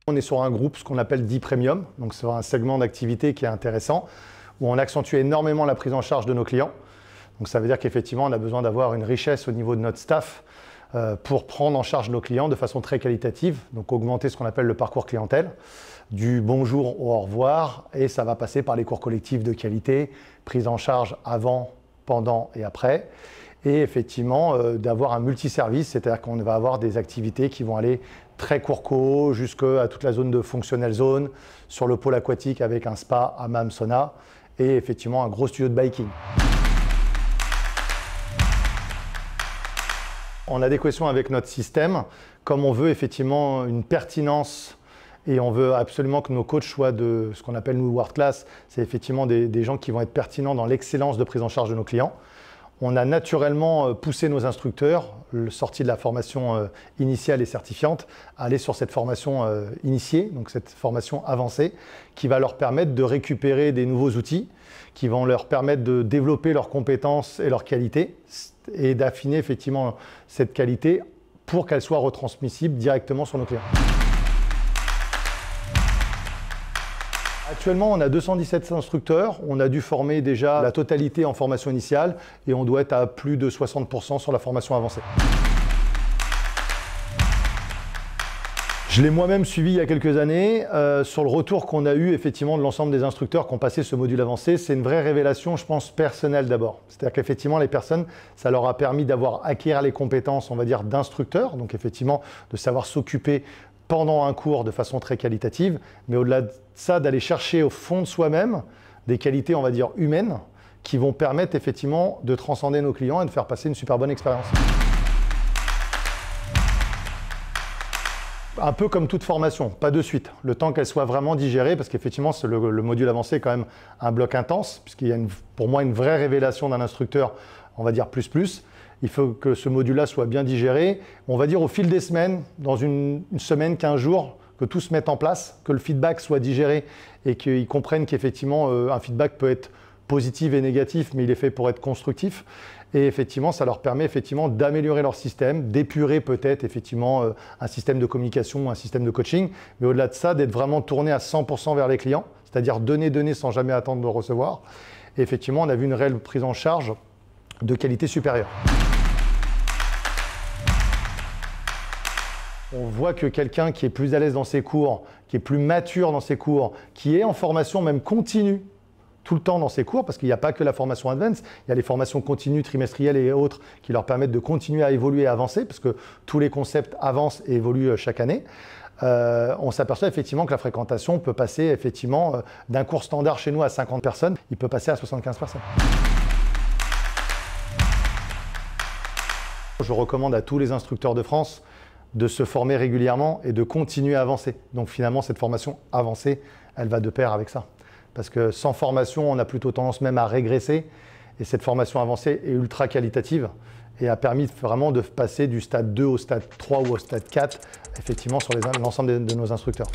On est sur un groupe, ce qu'on appelle dit premium, donc sur un segment d'activité qui est intéressant, où on accentue énormément la prise en charge de nos clients. Donc ça veut dire qu'effectivement, on a besoin d'avoir une richesse au niveau de notre staff pour prendre en charge nos clients de façon très qualitative, donc augmenter ce qu'on appelle le parcours clientèle, du bonjour au au revoir, et ça va passer par les cours collectifs de qualité, prise en charge avant, pendant et après, et effectivement d'avoir un multiservice, c'est-à-dire qu'on va avoir des activités qui vont aller très court co jusqu'à toute la zone de functional zone, sur le pôle aquatique avec un spa, hammam, sauna, et effectivement un gros studio de biking. En adéquation avec notre système, comme on veut effectivement une pertinence et on veut absolument que nos coachs soient de ce qu'on appelle nous world class, c'est effectivement des gens qui vont être pertinents dans l'excellence de prise en charge de nos clients. On a naturellement poussé nos instructeurs, sortis de la formation initiale et certifiante, à aller sur cette formation initiée, donc cette formation avancée, qui va leur permettre de récupérer des nouveaux outils, qui vont leur permettre de développer leurs compétences et leurs qualités, et d'affiner effectivement cette qualité pour qu'elle soit retransmissible directement sur nos clients. Actuellement, on a 217 instructeurs. On a dû former déjà la totalité en formation initiale et on doit être à plus de 60% sur la formation avancée. Je l'ai moi-même suivi il y a quelques années. Sur le retour qu'on a eu effectivement de l'ensemble des instructeurs qui ont passé ce module avancé, c'est une vraie révélation, je pense, personnelle d'abord. C'est-à-dire qu'effectivement, les personnes, ça leur a permis d'avoir acquérir les compétences, on va dire, d'instructeurs, donc effectivement, de savoir s'occuper pendant un cours de façon très qualitative, mais au-delà de ça, d'aller chercher au fond de soi-même des qualités, on va dire, humaines, qui vont permettre effectivement de transcender nos clients et de faire passer une super bonne expérience. Un peu comme toute formation, pas de suite, le temps qu'elle soit vraiment digérée, parce qu'effectivement le module avancé est quand même un bloc intense, puisqu'il y a pour moi une vraie révélation d'un instructeur, on va dire plus. Il faut que ce module-là soit bien digéré. On va dire au fil des semaines, dans une semaine, 15 jours, que tout se mette en place, que le feedback soit digéré et qu'ils comprennent qu'effectivement un feedback peut être positif et négatif, mais il est fait pour être constructif. Et effectivement, ça leur permet effectivement d'améliorer leur système, d'épurer peut-être effectivement un système de communication ou un système de coaching, mais au-delà de ça, d'être vraiment tourné à 100% vers les clients, c'est-à-dire donner sans jamais attendre de recevoir. Et effectivement, on a vu une réelle prise en charge de qualité supérieure. On voit que quelqu'un qui est plus à l'aise dans ses cours, qui est plus mature dans ses cours, qui est en formation même continue tout le temps dans ses cours, parce qu'il n'y a pas que la formation Advance, il y a les formations continues, trimestrielles et autres qui leur permettent de continuer à évoluer et à avancer, parce que tous les concepts avancent et évoluent chaque année. On s'aperçoit effectivement que la fréquentation peut passer effectivement d'un cours standard chez nous à 50 personnes, il peut passer à 75 personnes. Je recommande à tous les instructeurs de France de se former régulièrement et de continuer à avancer. Donc finalement, cette formation avancée, elle va de pair avec ça. Parce que sans formation, on a plutôt tendance même à régresser. Et cette formation avancée est ultra qualitative et a permis vraiment de passer du stade 2 au stade 3 ou au stade 4, effectivement, sur l'ensemble de nos instructeurs.